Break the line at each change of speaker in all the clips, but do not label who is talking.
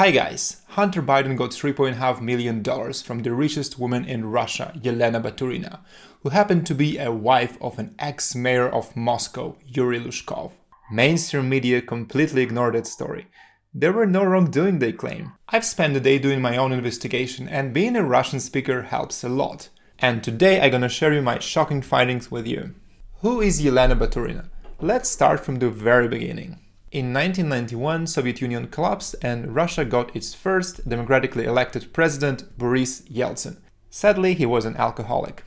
Hi guys, Hunter Biden got $3.5 million from the richest woman in Russia, Yelena Baturina, who happened to be a wife of an ex-mayor of Moscow, Yuri Lushkov. Mainstream media completely ignored that story. There were no wrongdoing, they claim. I've spent the day doing my own investigation, and being a Russian speaker helps a lot. And today I'm gonna share you my shocking findings with you. Who is Yelena Baturina? Let's start from the very beginning. In 1991, Soviet Union collapsed and Russia got its first democratically elected president, Boris Yeltsin. Sadly, he was an alcoholic.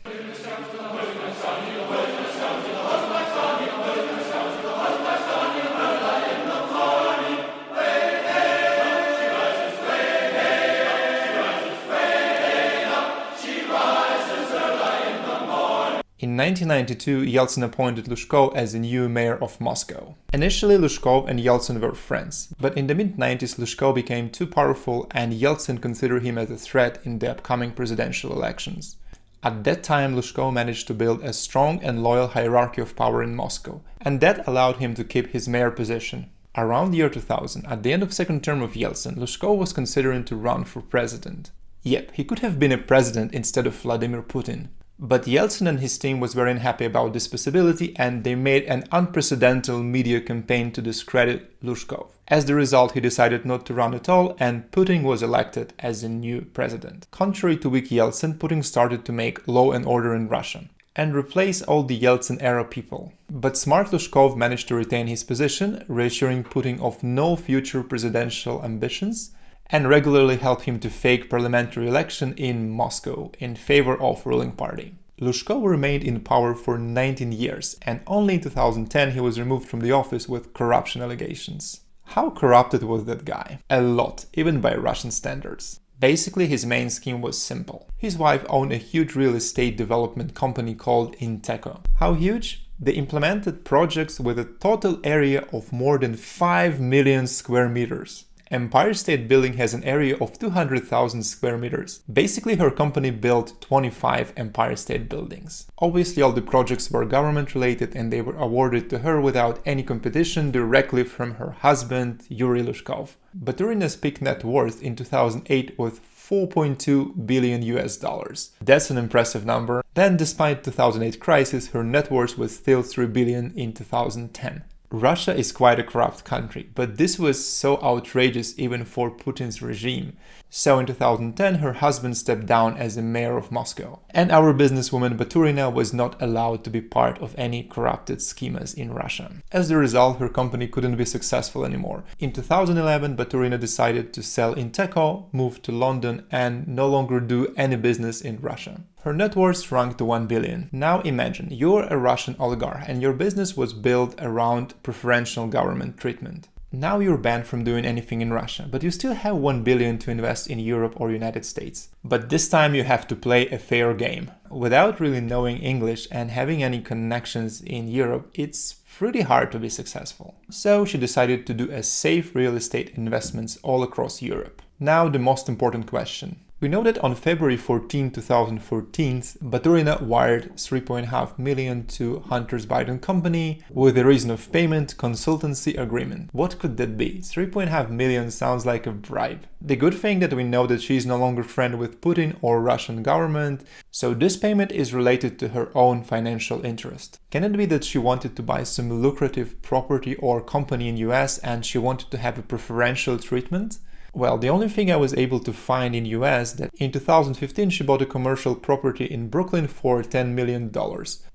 In 1992, Yeltsin appointed Lushkov as the new mayor of Moscow. Initially, Lushkov and Yeltsin were friends, but in the mid-90s, Lushkov became too powerful and Yeltsin considered him as a threat in the upcoming presidential elections. At that time, Lushkov managed to build a strong and loyal hierarchy of power in Moscow, and that allowed him to keep his mayor position. Around the year 2000, at the end of the second term of Yeltsin, Lushkov was considering to run for president. Yep, he could have been a president instead of Vladimir Putin. But Yeltsin and his team was very unhappy about this possibility and they made an unprecedented media campaign to discredit Lushkov. As the result, he decided not to run at all and Putin was elected as the new president. Contrary to weak Yeltsin, Putin started to make law and order in Russia and replace all the Yeltsin-era people. But smart Lushkov managed to retain his position, reassuring Putin of no future presidential ambitions, and regularly helped him to fake parliamentary election in Moscow in favor of ruling party. Lushkov remained in power for 19 years and only in 2010 he was removed from the office with corruption allegations. How corrupted was that guy? A lot, even by Russian standards. Basically, his main scheme was simple. His wife owned a huge real estate development company called Inteco. How huge? They implemented projects with a total area of more than 5 million square meters. Empire State Building has an area of 200,000 square meters. Basically, her company built 25 Empire State Buildings. Obviously, all the projects were government-related and they were awarded to her without any competition directly from her husband, Yuri Lushkov. Baturina's peak net worth in 2008 was $4.2 billion US. That's an impressive number. Then, despite 2008 crisis, her net worth was still $3 billion in 2010. Russia is quite a corrupt country, but this was so outrageous even for Putin's regime. So in 2010, her husband stepped down as the mayor of Moscow. And our businesswoman Baturina was not allowed to be part of any corrupted schemas in Russia. As a result, her company couldn't be successful anymore. In 2011, Baturina decided to sell Inteco, move to London, and no longer do any business in Russia. Her net worth shrunk to 1 billion. Now imagine, you're a Russian oligarch and your business was built around preferential government treatment. Now you're banned from doing anything in Russia, but you still have 1 billion to invest in Europe or United States. But this time you have to play a fair game. Without really knowing English and having any connections in Europe, it's pretty hard to be successful. So she decided to do a safe real estate investments all across Europe. Now the most important question. We know that on February 14, 2014, Baturina wired $3.5 million to Hunter Biden company with a reason of payment consultancy agreement. What could that be? $3.5 million sounds like a bribe. The good thing that we know that she is no longer friend with Putin or Russian government, so this payment is related to her own financial interest. Can it be that she wanted to buy some lucrative property or company in US and she wanted to have a preferential treatment? Well, the only thing I was able to find in US that in 2015 she bought a commercial property in Brooklyn for $10 million.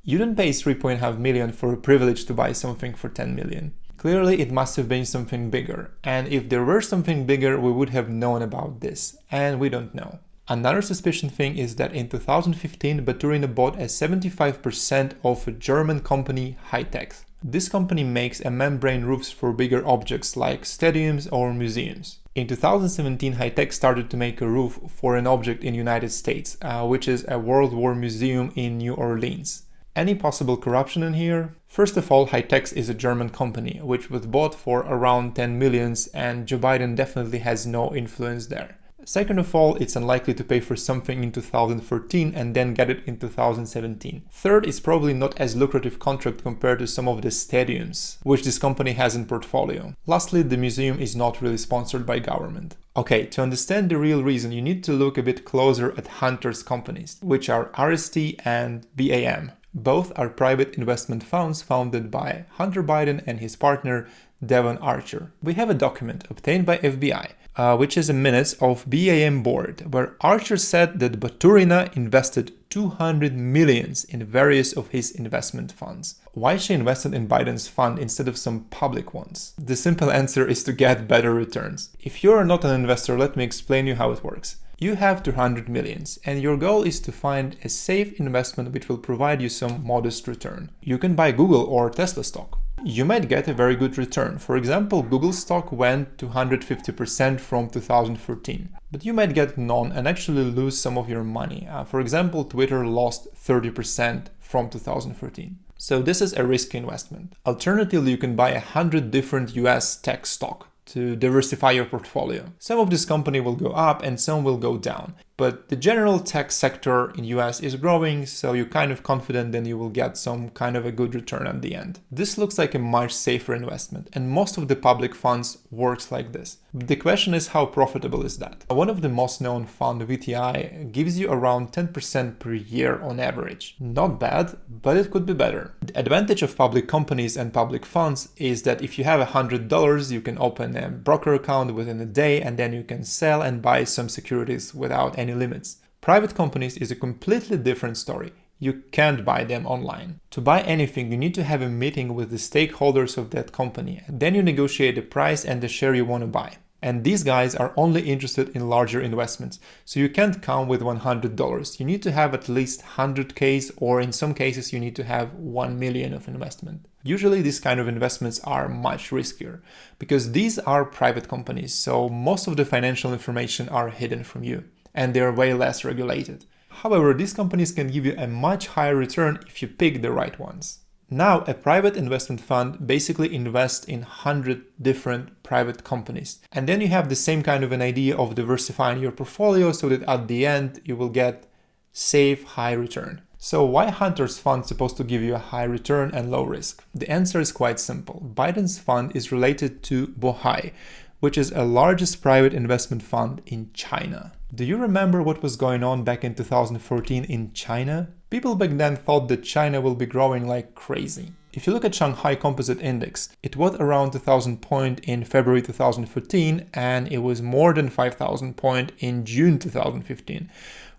You don't pay $3.5 million for a privilege to buy something for $10 million. Clearly it must have been something bigger, and if there were something bigger we would have known about this, and we don't know. Another suspicious thing is that in 2015 Baturina bought a 75% of a German company, High-Tech. This company makes a membrane roofs for bigger objects like stadiums or museums. In 2017, High-Tech started to make a roof for an object in United States, which is a World War museum in New Orleans. Any possible corruption in here? First of all, High-Tech is a German company, which was bought for around 10 million and Joe Biden definitely has no influence there. Second of all, it's unlikely to pay for something in 2014 and then get it in 2017. Third, it's probably not as lucrative contract compared to some of the stadiums, which this company has in portfolio. Lastly, the museum is not really sponsored by government. Okay, to understand the real reason, you need to look a bit closer at Hunter's companies, which are RST and BAM. Both are private investment funds founded by Hunter Biden and his partner Devon Archer. We have a document obtained by FBI, which is a minutes of BAM board, where Archer said that Baturina invested 200 millions in various of his investment funds. Why she invested in Biden's fund instead of some public ones? The simple answer is to get better returns. If you are not an investor, let me explain you how it works. You have 200 millions and your goal is to find a safe investment which will provide you some modest return. You can buy Google or Tesla stock. You might get a very good return. For example, Google stock went to 150% from 2014. But you might get none and actually lose some of your money. For example, Twitter lost 30% from 2014. So this is a risky investment. Alternatively, you can buy 100 different US tech stock to diversify your portfolio. Some of this company will go up and some will go down. But the general tech sector in US is growing, so you're kind of confident that you will get some kind of a good return at the end. This looks like a much safer investment, and most of the public funds works like this. But the question is, how profitable is that? One of the most known fund, VTI, gives you around 10% per year on average. Not bad, but it could be better. The advantage of public companies and public funds is that if you have $100, you can open a broker account within a day, and then you can sell and buy some securities without any limits. Private companies is a completely different story. You can't buy them online. To buy anything, you need to have a meeting with the stakeholders of that company. Then you negotiate the price and the share you want to buy. And these guys are only interested in larger investments. So you can't come with $100. You need to have at least 100Ks, or in some cases you need to have 1 million of investment. Usually these kind of investments are much riskier because these are private companies. So most of the financial information are hidden from you, and they're way less regulated. However, these companies can give you a much higher return if you pick the right ones. Now, a private investment fund basically invests in 100 different private companies. And then you have the same kind of an idea of diversifying your portfolio so that at the end you will get safe, high return. So why Hunter's fund supposed to give you a high return and low risk? The answer is quite simple. Biden's fund is related to Bohai, which is the largest private investment fund in China. Do you remember what was going on back in 2014 in China? People back then thought that China will be growing like crazy. If you look at Shanghai Composite Index, it was around 2,000 point in February 2014 and it was more than 5,000 point in June 2015,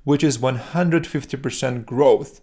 which is 150% growth.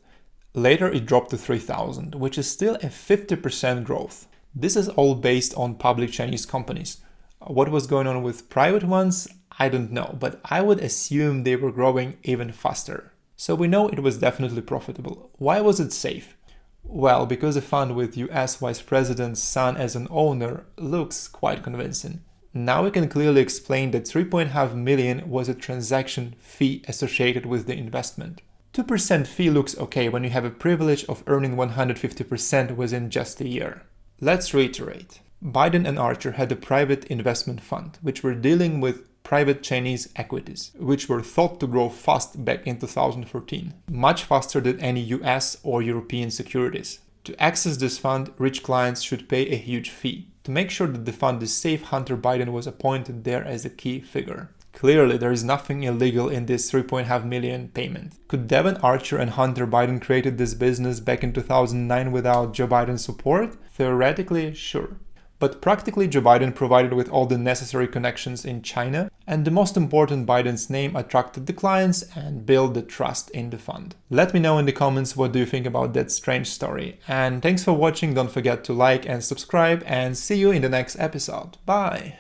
Later it dropped to 3,000, which is still a 50% growth. This is all based on public Chinese companies. What was going on with private ones? I don't know, but I would assume they were growing even faster. So we know it was definitely profitable. Why was it safe? Well, because a fund with US Vice President's son as an owner looks quite convincing. Now we can clearly explain that 3.5 million was a transaction fee associated with the investment. 2% fee looks okay when you have a privilege of earning 150% within just a year. Let's reiterate. Biden and Archer had a private investment fund, which were dealing with private Chinese equities, which were thought to grow fast back in 2014, much faster than any US or European securities. To access this fund, rich clients should pay a huge fee. To make sure that the fund is safe, Hunter Biden was appointed there as a key figure. Clearly, there is nothing illegal in this 3.5 million payment. Could Devon Archer and Hunter Biden created this business back in 2009 without Joe Biden's support? Theoretically, sure. But practically, Joe Biden provided with all the necessary connections in China, and the most important, Biden's name attracted the clients and built the trust in the fund. Let me know in the comments what do you think about that strange story. And thanks for watching, don't forget to like and subscribe, and see you in the next episode. Bye!